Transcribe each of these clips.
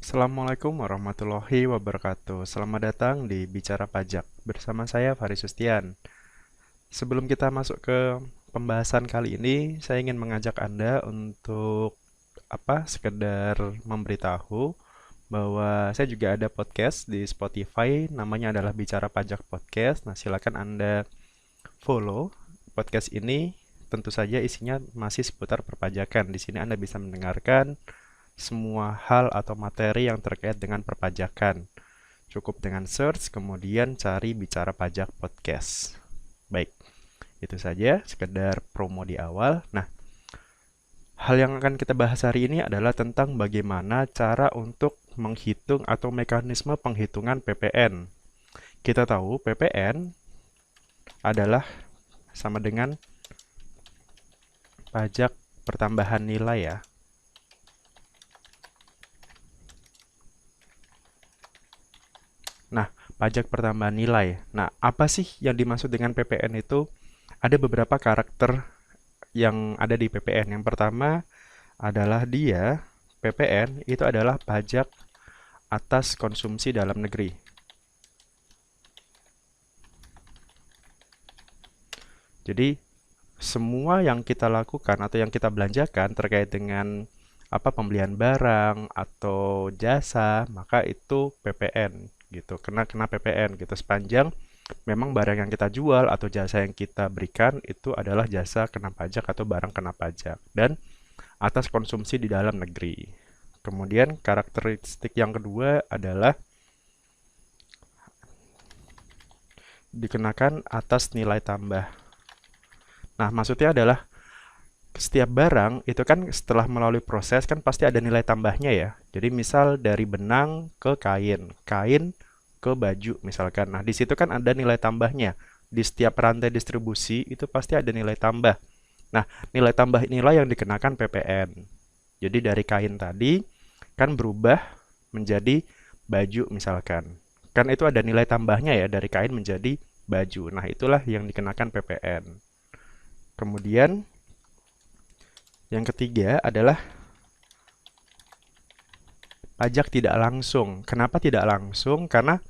Assalamualaikum warahmatullahi wabarakatuh. Selamat datang di Bicara Pajak bersama saya Faris Sustian. Sebelum kita masuk ke pembahasan kali ini, saya ingin mengajak Anda untuk sekedar memberitahu bahwa saya juga ada podcast di Spotify, namanya adalah Bicara Pajak Podcast. Nah, silakan Anda follow podcast ini. Tentu saja isinya masih seputar perpajakan. Di sini Anda bisa mendengarkan semua hal atau materi yang terkait dengan perpajakan. Cukup dengan search, kemudian cari Bicara Pajak Podcast. Baik, itu saja sekedar promo di awal. Nah, hal yang akan kita bahas hari ini adalah tentang bagaimana cara untuk menghitung atau mekanisme penghitungan PPN. Kita tahu PPN adalah sama dengan pajak pertambahan nilai ya. Nah, pajak pertambahan nilai. Nah, apa sih yang dimaksud dengan PPN itu? Ada beberapa karakter yang ada di PPN. Yang pertama adalah PPN itu adalah pajak atas konsumsi dalam negeri. Jadi, semua yang kita lakukan atau yang kita belanjakan terkait dengan pembelian barang atau jasa, maka itu PPN gitu. Kena PPN gitu sepanjang memang barang yang kita jual atau jasa yang kita berikan itu adalah jasa kena pajak atau barang kena pajak dan atas konsumsi di dalam negeri. Kemudian karakteristik yang kedua adalah dikenakan atas nilai tambah. Nah, maksudnya adalah setiap barang itu kan setelah melalui proses kan pasti ada nilai tambahnya ya. Jadi misal dari benang ke kain, kain ke baju misalkan. Nah, di situ kan ada nilai tambahnya. Di setiap rantai distribusi itu pasti ada nilai tambah. Nah, nilai tambah inilah yang dikenakan PPN. Jadi dari kain tadi kan berubah menjadi baju misalkan. Kan itu ada nilai tambahnya ya dari kain menjadi baju. Nah, itulah yang dikenakan PPN. Kemudian yang ketiga adalah pajak tidak langsung. Kenapa tidak langsung? Karena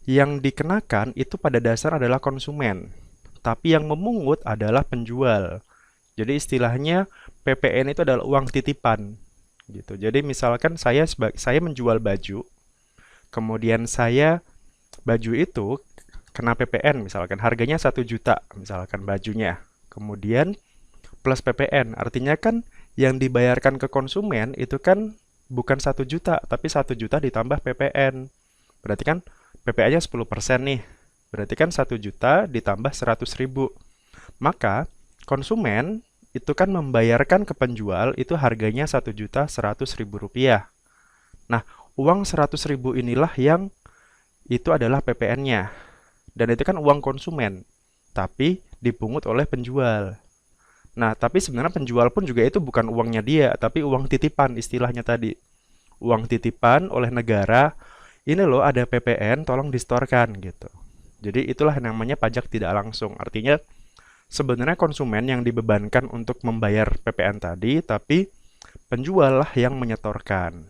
yang dikenakan itu pada dasar adalah konsumen, tapi yang memungut adalah penjual. Jadi istilahnya PPN itu adalah uang titipan gitu. Jadi misalkan saya menjual baju, kemudian baju itu kena PPN misalkan harganya 1 juta misalkan bajunya. Kemudian plus PPN, artinya kan yang dibayarkan ke konsumen itu kan bukan 1 juta, tapi 1 juta ditambah PPN. Berarti kan PPN-nya 10% nih. Berarti kan 1 juta ditambah 100.000. Maka konsumen itu kan membayarkan ke penjual itu harganya 1.100.000 rupiah. Nah, uang 100.000 inilah yang itu adalah PPN-nya. Dan itu kan uang konsumen, tapi dipungut oleh penjual. Nah, tapi sebenarnya penjual pun juga itu bukan uangnya dia, tapi uang titipan istilahnya tadi. Uang titipan oleh negara, ini loh ada PPN, tolong distorkan gitu. Jadi itulah yang namanya pajak tidak langsung. Artinya sebenarnya konsumen yang dibebankan untuk membayar PPN tadi, tapi penjual lah yang menyetorkan.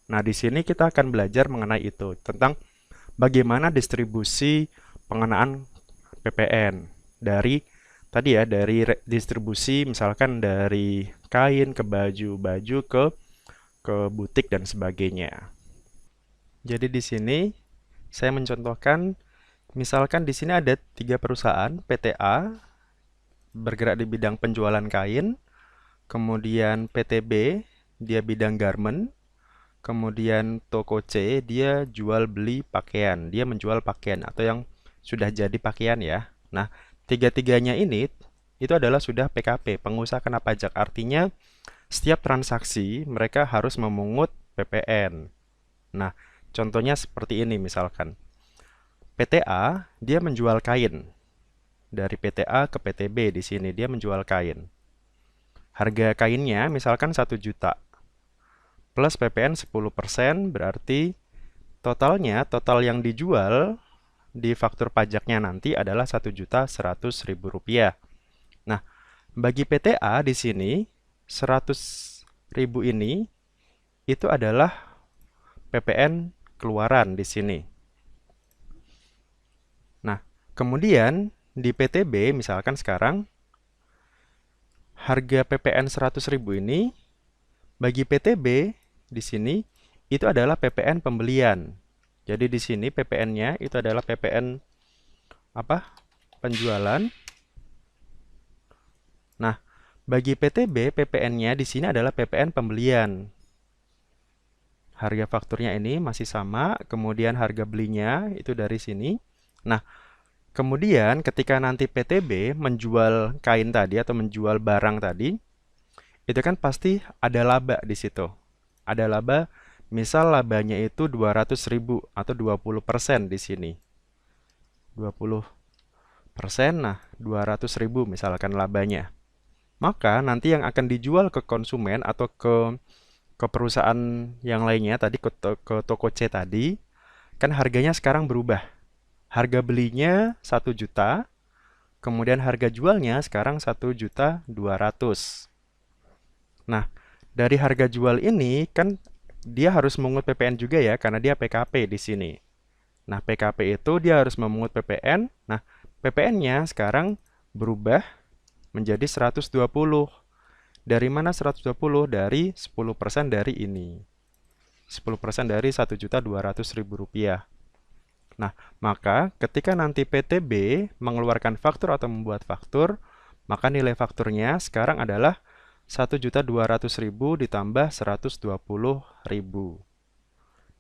Nah, di sini kita akan belajar mengenai itu, tentang bagaimana distribusi pengenaan PPN dari tadi ya, dari distribusi misalkan dari kain ke baju, baju ke butik dan sebagainya. Jadi di sini saya mencontohkan misalkan di sini ada 3 perusahaan PTA bergerak di bidang penjualan kain, kemudian PTB dia bidang garment, kemudian toko C dia jual beli pakaian, dia menjual pakaian atau yang sudah jadi pakaian ya. Nah, tiga-tiganya ini itu adalah sudah PKP, pengusaha kena pajak. Artinya setiap transaksi mereka harus memungut PPN. Nah, contohnya seperti ini misalkan. PTA dia menjual kain. Dari PTA ke PTB di sini dia menjual kain. Harga kainnya misalkan 1 juta. Plus PPN 10% berarti total yang dijual di faktur pajaknya nanti adalah 1.100.000 rupiah. Nah, bagi PTA di sini 100.000 ini itu adalah PPN keluaran di sini. Nah, kemudian di PTB misalkan sekarang harga PPN 100.000 ini bagi PTB di sini itu adalah PPN pembelian. Jadi di sini PPN-nya itu adalah PPN apa? Penjualan. Nah, bagi PTB PPN-nya di sini adalah PPN pembelian. Harga fakturnya ini masih sama, kemudian harga belinya itu dari sini. Nah, kemudian ketika nanti PTB menjual kain tadi atau menjual barang tadi, itu kan pasti ada laba di situ. Ada laba, misal labanya itu 200.000 atau 20% di sini. 20%, nah 200.000 misalkan labanya. Maka nanti yang akan dijual ke konsumen atau ke perusahaan yang lainnya tadi ke toko C tadi, kan harganya sekarang berubah. Harga belinya 1 juta, kemudian harga jualnya sekarang 1.200.000. Nah, dari harga jual ini kan dia harus mengungut PPN juga ya karena dia PKP di sini. Nah, PKP itu dia harus memungut PPN. Nah, PPN-nya sekarang berubah menjadi 120. Dari mana 120? Dari 10% dari ini. 10% dari 1.200.000 rupiah. Nah, maka ketika nanti PTB mengeluarkan faktur atau membuat faktur, maka nilai fakturnya sekarang adalah 1.200.000 ditambah 120.000.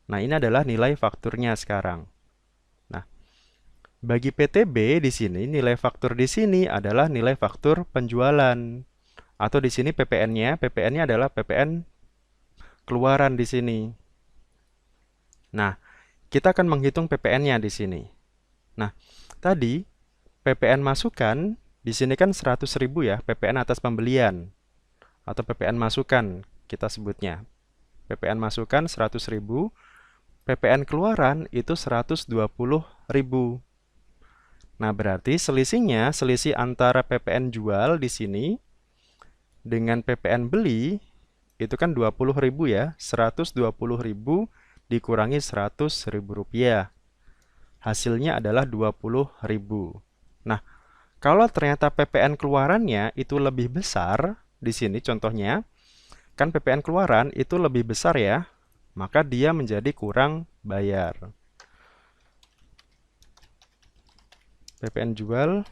Nah, ini adalah nilai fakturnya sekarang. Nah, bagi PTB di sini nilai faktur di sini adalah nilai faktur penjualan. Atau di sini PPN-nya adalah PPN keluaran di sini. Nah, kita akan menghitung PPN-nya di sini. Nah, tadi PPN masukan di sini kan 100.000 ya, PPN atas pembelian atau PPN masukan kita sebutnya. PPN masukan 100.000, PPN keluaran itu 120.000. Nah, berarti selisihnya, selisih antara PPN jual di sini dengan PPN beli itu kan 20.000 ya, 120.000 dikurangi 100.000 rupiah. Hasilnya adalah 20.000. Nah, kalau ternyata PPN keluarannya itu lebih besar, di sini contohnya, kan PPN keluaran itu lebih besar ya, maka dia menjadi kurang bayar. PPN jual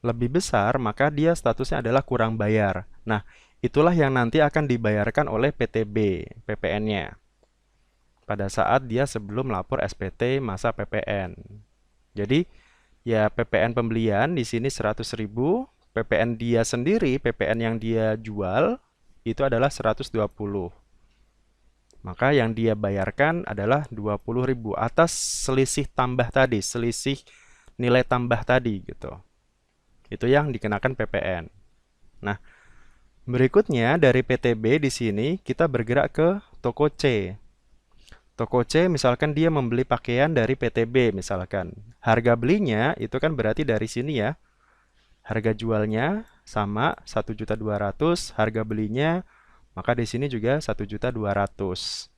lebih besar, maka dia statusnya adalah kurang bayar. Nah, itulah yang nanti akan dibayarkan oleh PTB, PPN-nya. Pada saat dia sebelum lapor SPT masa PPN. Jadi, ya PPN pembelian di sini 100.000, PPN dia sendiri, PPN yang dia jual, itu adalah 120. Maka yang dia bayarkan adalah 20.000 atas selisih tambah tadi, selisih nilai tambah tadi gitu. Itu yang dikenakan PPN. Nah, berikutnya dari PTB di sini kita bergerak ke toko C. Toko C misalkan dia membeli pakaian dari PTB misalkan. Harga belinya itu kan berarti dari sini ya. Harga jualnya sama 1.200.000, harga belinya maka di sini juga 1.200.000.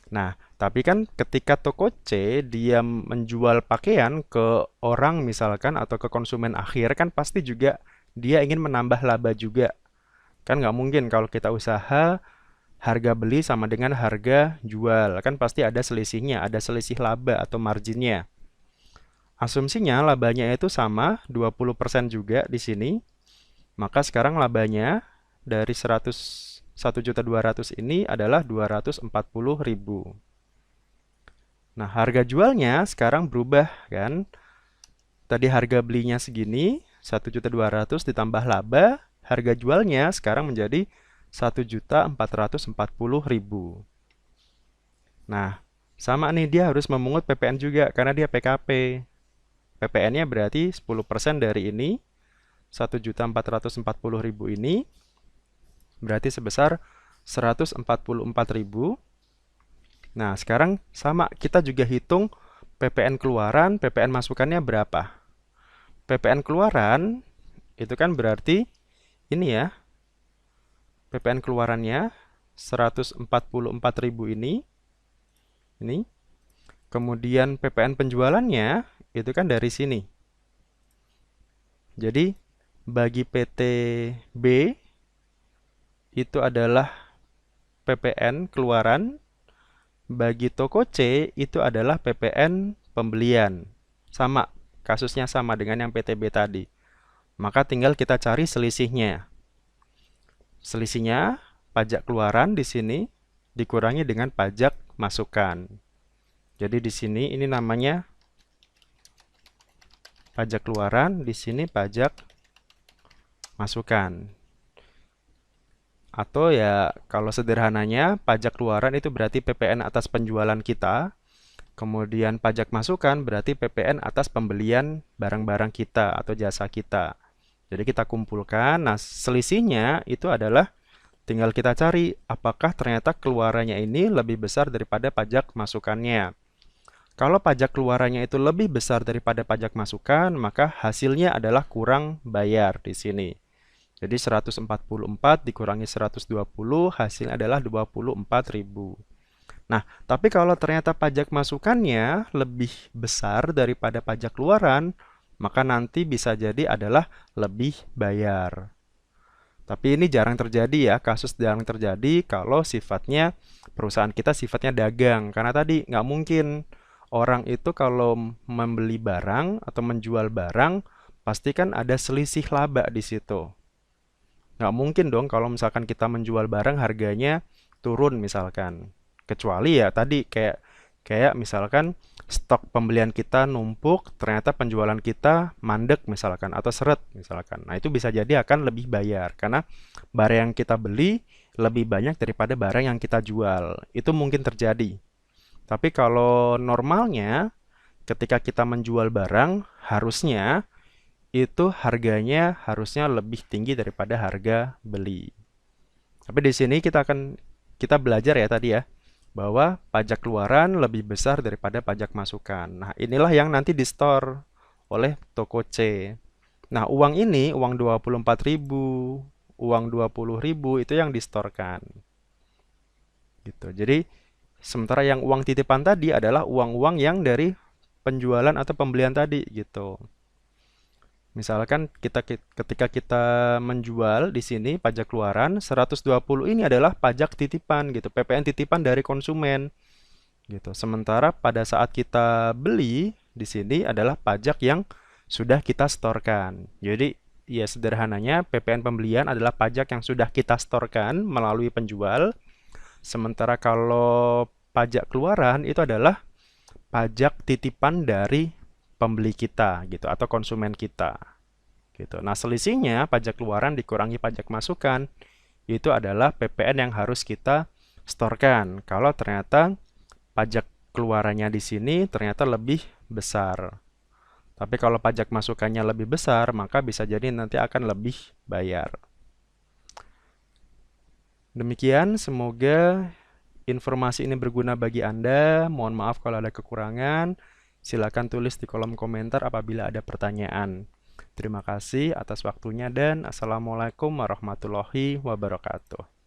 Nah, tapi kan ketika toko C dia menjual pakaian ke orang misalkan atau ke konsumen akhir kan pasti juga dia ingin menambah laba juga. Kan nggak mungkin kalau kita usaha harga beli sama dengan harga jual. Kan pasti ada selisihnya, ada selisih laba atau marginnya. Asumsinya labanya itu sama, 20% juga di sini. Maka sekarang labanya dari 1.200.000 ini adalah 240.000. Nah, harga jualnya sekarang berubah kan. Tadi harga belinya segini, 1.200.000 ditambah laba, harga jualnya sekarang menjadi 1.440.000. Nah, sama nih dia harus memungut PPN juga karena dia PKP. PPN-nya berarti 10% dari ini, 1.440.000 ini, berarti sebesar 144.000. Nah, sekarang sama kita juga hitung PPN keluaran, PPN masukannya berapa. PPN keluaran itu kan berarti ini ya, PPN keluarannya 144.000 ini. Kemudian PPN penjualannya itu kan dari sini. Jadi bagi PT B itu adalah PPN keluaran, bagi toko C itu adalah PPN pembelian. Sama, kasusnya sama dengan yang PT B tadi. Maka tinggal kita cari selisihnya. Selisihnya pajak keluaran di sini dikurangi dengan pajak masukan. Jadi di sini ini namanya pajak keluaran, di sini pajak masukan. Atau ya kalau sederhananya pajak keluaran itu berarti PPN atas penjualan kita, kemudian pajak masukan berarti PPN atas pembelian barang-barang kita atau jasa kita. Jadi kita kumpulkan, nah selisihnya itu adalah tinggal kita cari apakah ternyata keluarannya ini lebih besar daripada pajak masukannya. Kalau pajak keluarannya itu lebih besar daripada pajak masukan, maka hasilnya adalah kurang bayar di sini. Jadi 144 dikurangi 120, hasilnya adalah 24.000. Nah, tapi kalau ternyata pajak masukannya lebih besar daripada pajak keluaran, maka nanti bisa jadi adalah lebih bayar. Tapi ini jarang terjadi ya, kasus jarang terjadi kalau sifatnya perusahaan kita sifatnya dagang. Karena tadi nggak mungkin orang itu kalau membeli barang atau menjual barang, pasti kan ada selisih laba di situ. Nggak mungkin dong kalau misalkan kita menjual barang harganya turun misalkan. Kecuali ya tadi kayak misalkan stok pembelian kita numpuk, ternyata penjualan kita mandek misalkan atau seret misalkan. Nah, itu bisa jadi akan lebih bayar karena barang yang kita beli lebih banyak daripada barang yang kita jual. Itu mungkin terjadi. Tapi kalau normalnya ketika kita menjual barang harusnya itu harganya harusnya lebih tinggi daripada harga beli. Tapi di sini kita belajar ya tadi ya bahwa pajak keluaran lebih besar daripada pajak masukan. Nah, inilah yang nanti di-store oleh toko C. Nah, uang ini, uang 24.000, uang 20.000 itu yang distorkan. Gitu. Jadi, sementara yang uang titipan tadi adalah uang-uang yang dari penjualan atau pembelian tadi gitu. Misalkan ketika kita menjual di sini pajak keluaran 120 ini adalah pajak titipan gitu, PPN titipan dari konsumen gitu. Sementara pada saat kita beli di sini adalah pajak yang sudah kita setorkan. Jadi ya sederhananya PPN pembelian adalah pajak yang sudah kita setorkan melalui penjual. Sementara kalau pajak keluaran itu adalah pajak titipan dari pembeli kita gitu atau konsumen kita gitu. Nah, selisihnya pajak keluaran dikurangi pajak masukan itu adalah PPN yang harus kita setorkan. Kalau ternyata pajak keluarannya di sini ternyata lebih besar. Tapi kalau pajak masukannya lebih besar, maka bisa jadi nanti akan lebih bayar. Demikian, semoga informasi ini berguna bagi Anda. Mohon maaf kalau ada kekurangan. Silakan tulis di kolom komentar apabila ada pertanyaan. Terima kasih atas waktunya dan Assalamualaikum warahmatullahi wabarakatuh.